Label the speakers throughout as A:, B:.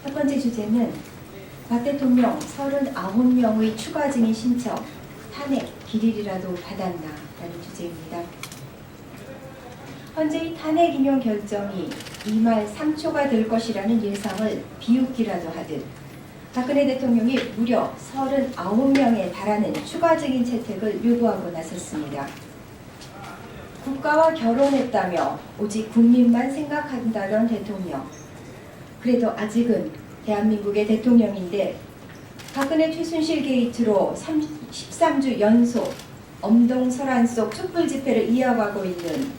A: 첫 번째 주제는 박 대통령 39명의 추가 증인 신청 탄핵 기일이라도 받았나 라는 주제입니다. 현재 이 탄핵 임용 결정이 이말 3초가 될 것이라는 예상을 비웃기라도 하듯 박근혜 대통령이 무려 39명에 달하는 추가 증인 채택을 요구하고 나섰습니다. 국가와 결혼했다며 오직 국민만 생각한다던 대통령. 그래도 아직은 대한민국의 대통령인데 박근혜 최순실 게이트로 13주 연속 엄동설한 속 촛불 집회를 이어가고 있는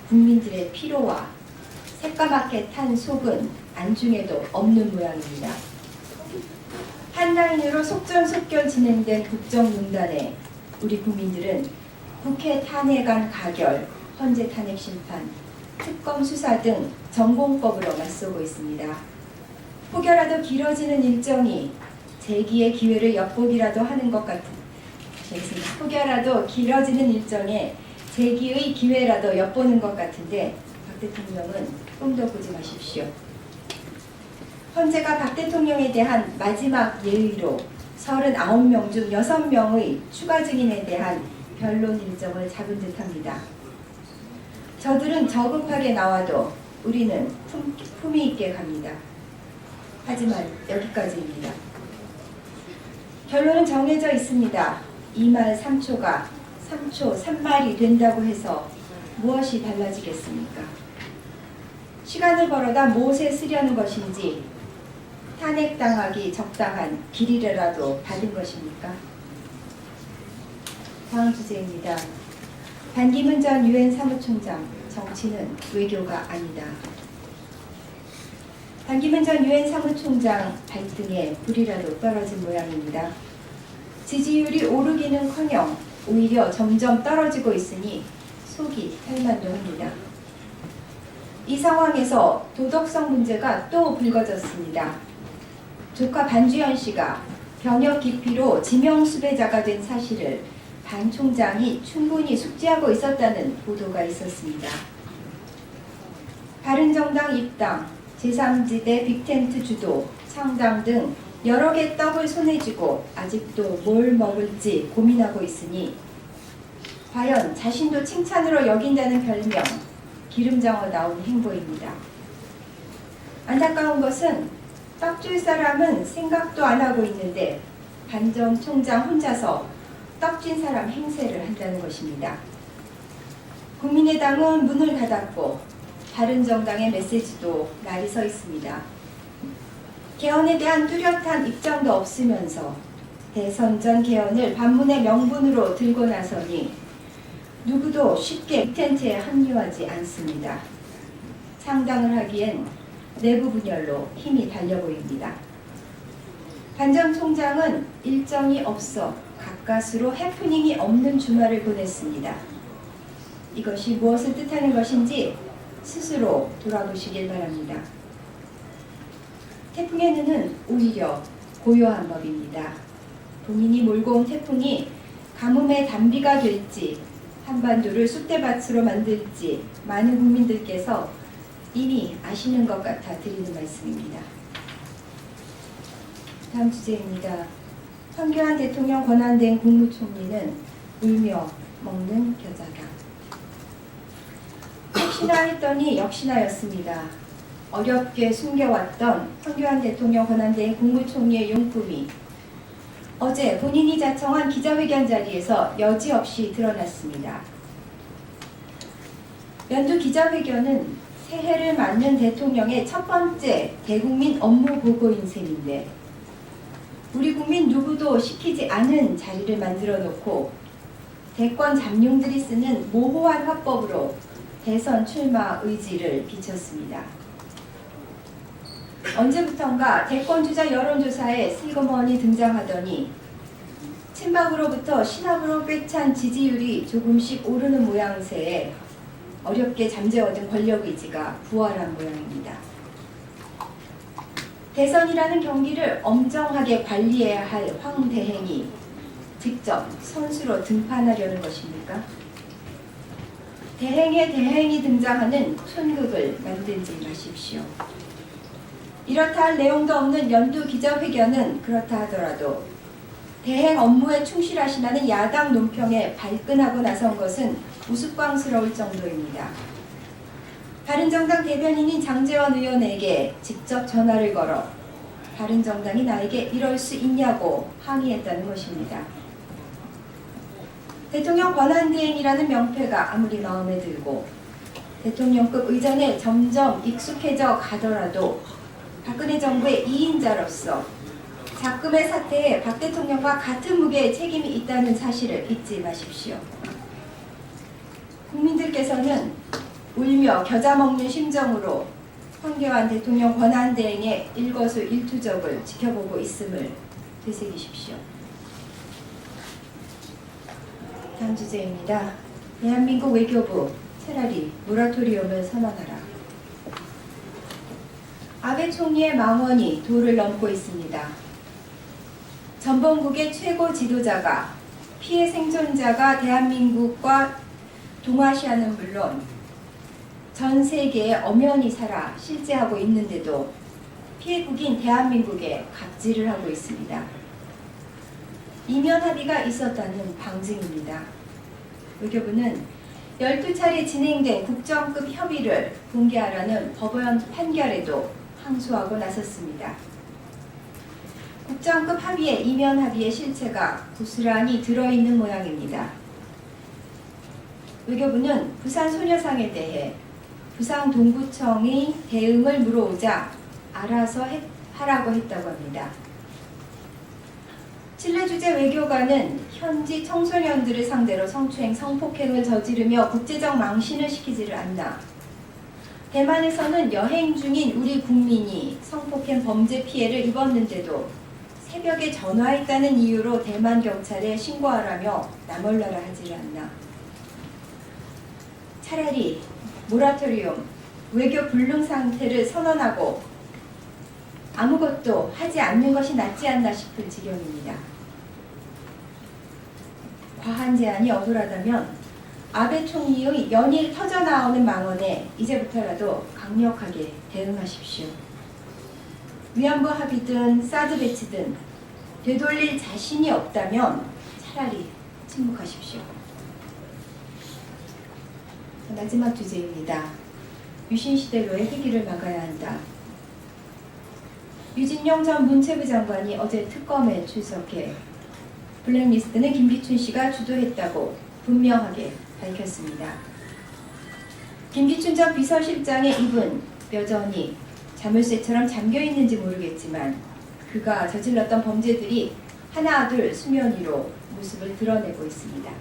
A: 국민들의 피로와 새까맣게 탄 속은 안중에도 없는 모양입니다. 한 라인으로 속전속결 진행된 국정농단에 우리 국민들은 국회 탄핵안 가결, 헌재 탄핵 심판, 특검 수사 등 전공법으로 맞서고 있습니다. 혹여라도 길어지는 일정이 재기의 기회를 엿보기라도 하는 것 같은 혹여라도 길어지는 일정에 재기의 기회라도 엿보는 것 같은데 박 대통령은 꿈도 꾸지 마십시오. 헌재가 박 대통령에 대한 마지막 예의로 39명 중 6명의 추가 증인에 대한 변론 일정을 잡은 듯합니다. 저들은 저급하게 나와도 우리는 품위 있게 갑니다. 하지만 여기까지입니다. 결론은 정해져 있습니다. 이 말 3초가 3초 3말이 된다고 해서 무엇이 달라지겠습니까? 시간을 벌어다 무엇에 쓰려는 것인지 탄핵당하기 적당한 길이라도 받은 것입니까? 다음 주제입니다. 반기문 전 유엔 사무총장, 정치는 외교가 아니다. 반기문 전 유엔 사무총장 발등에 불이라도 떨어진 모양입니다. 지지율이 오르기는커녕 오히려 점점 떨어지고 있으니 속이 탈만도 합니다. 이 상황에서 도덕성 문제가 또 불거졌습니다. 조카 반주현 씨가 병역 기피로 지명 수배자가 된 사실을 반 총장이 충분히 숙지하고 있었다는 보도가 있었습니다. 바른정당 입당, 제3지대 빅텐트 주도, 창당 등 여러 개 떡을 손에 쥐고 아직도 뭘 먹을지 고민하고 있으니 과연 자신도 칭찬으로 여긴다는 별명, 기름장어 나온 행보입니다. 안타까운 것은 떡줄 사람은 생각도 안 하고 있는데 반 전 총장 혼자서 떡진 사람 행세를 한다는 것입니다. 국민의당은 문을 닫았고 바른정당의 메시지도 날이 서 있습니다. 개헌에 대한 뚜렷한 입장도 없으면서 대선 전 개헌을 반문의 명분으로 들고 나서니 누구도 쉽게 빅텐트에 합류하지 않습니다. 창당을 하기엔 내부 분열로 힘이 달려 보입니다. 반 전 총장은 일정이 없어 가까스로 해프닝이 없는 주말을 보냈습니다. 이것이 무엇을 뜻하는 것인지 스스로 돌아보시길 바랍니다. 태풍에는 오히려 고요한 법입니다. 본인이 몰고 온 태풍이 가뭄의 단비가 될지 한반도를 쑥대밭으로 만들지 많은 국민들께서 이미 아시는 것 같아 드리는 말씀입니다. 다음 주제입니다. 황교안 대통령 권한대행 국무총리는 울며 먹는 겨자강. 혹시나 했더니 역시나였습니다. 어렵게 숨겨왔던 황교안 대통령 권한대행 국무총리의 용품이 어제 본인이 자청한 기자회견 자리에서 여지없이 드러났습니다. 연두 기자회견은 새해를 맞는 대통령의 첫 번째 대국민 업무 보고인 셈인데 우리 국민 누구도 시키지 않은 자리를 만들어 놓고 대권 잠룡들이 쓰는 모호한 화법으로 대선 출마 의지를 비쳤습니다. 언제부턴가 대권주자 여론조사에 슬그머니 등장하더니 친박으로부터 신합으로 꿰찬 지지율이 조금씩 오르는 모양새에 어렵게 잠재워둔 권력의지가 부활한 모양입니다. 대선이라는 경기를 엄정하게 관리해야 할 황 대행이 직접 선수로 등판하려는 것입니까? 대행에 대행이 등장하는 촌극을 만들지 마십시오. 이렇다 할 내용도 없는 연두 기자회견은 그렇다 하더라도 대행 업무에 충실하시라는 야당 논평에 발끈하고 나선 것은 우스꽝스러울 정도입니다. 바른정당 대변인인 장제원 의원에게 직접 전화를 걸어 바른정당이 나에게 이럴 수 있냐고 항의했다는 것입니다. 대통령 권한대행이라는 명패가 아무리 마음에 들고 대통령급 의전에 점점 익숙해져 가더라도 박근혜 정부의 2인자로서 작금의 사태에 박 대통령과 같은 무게의 책임이 있다는 사실을 잊지 마십시오. 국민들께서는 울며 겨자 먹는 심정으로 황교안 대통령 권한대행의 일거수일투족을 지켜보고 있음을 되새기십시오. 다음 주제입니다. 대한민국 외교부 차라리 모라토리움을 선언하라. 아베 총리의 망언이 도를 넘고 있습니다. 전범국의 최고 지도자가 피해 생존자가 대한민국과 동아시아는 물론 전 세계에 엄연히 살아 실제하고 있는데도 피해국인 대한민국에 갑질을 하고 있습니다. 이면 합의가 있었다는 방증입니다. 외교부는 12차례 진행된 국정급 협의를 공개하라는 법원 판결에도 항소하고 나섰습니다. 국정급 합의의 이면 합의의 실체가 고스란히 들어있는 모양입니다. 외교부는 부산 소녀상에 대해 부산 동구청의 대응을 물어오자 알아서 하라고 했다고 합니다. 칠레 주재 외교관은 현지 청소년들을 상대로 성추행, 성폭행을 저지르며 국제적 망신을 시키지를 않나. 대만에서는 여행 중인 우리 국민이 성폭행 범죄 피해를 입었는데도 새벽에 전화했다는 이유로 대만 경찰에 신고하라며 나몰라라 하지를 않나. 차라리 모라토리움, 외교 불능 상태를 선언하고 아무것도 하지 않는 것이 낫지 않나 싶을 지경입니다. 과한 제안이 억울하다면 아베 총리의 연일 터져나오는 망언에 이제부터라도 강력하게 대응하십시오. 위안부 합의든 사드 배치든 되돌릴 자신이 없다면 차라리 침묵하십시오. 마지막 주제입니다. 유신시대로의 회귀를 막아야 한다. 유진영 전 문체부 장관이 어제 특검에 출석해 블랙리스트는 김기춘 씨가 주도했다고 분명하게 밝혔습니다. 김기춘 전 비서실장의 입은 여전히 자물쇠처럼 잠겨있는지 모르겠지만 그가 저질렀던 범죄들이 하나둘 수면 위로 모습을 드러내고 있습니다.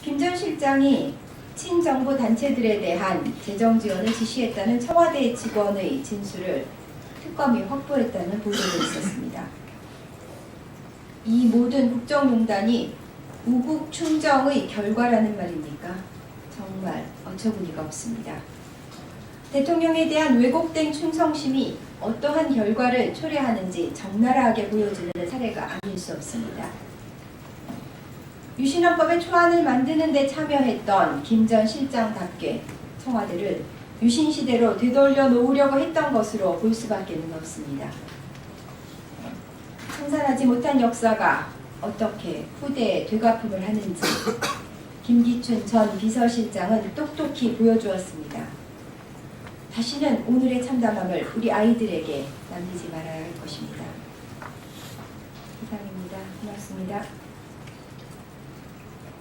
A: 김 전 실장이 친정부 단체들에 대한 재정 지원을 지시했다는 청와대 직원의 진술을 특검이 확보했다는 보도도 있었습니다. 이 모든 국정농단이 우국 충정의 결과라는 말입니까? 정말 어처구니가 없습니다. 대통령에 대한 왜곡된 충성심이 어떠한 결과를 초래하는지 적나라하게 보여주는 사례가 아닐 수 없습니다. 유신헌법의 초안을 만드는 데 참여했던 김 전 실장답게 청와대를 유신시대로 되돌려 놓으려고 했던 것으로 볼 수밖에 없습니다. 청산하지 못한 역사가 어떻게 후대에 되갚음을 하는지 김기춘 전 비서실장은 똑똑히 보여주었습니다. 다시는 오늘의 참담함을 우리 아이들에게 남기지 말아야 할 것입니다. 이상입니다. 고맙습니다.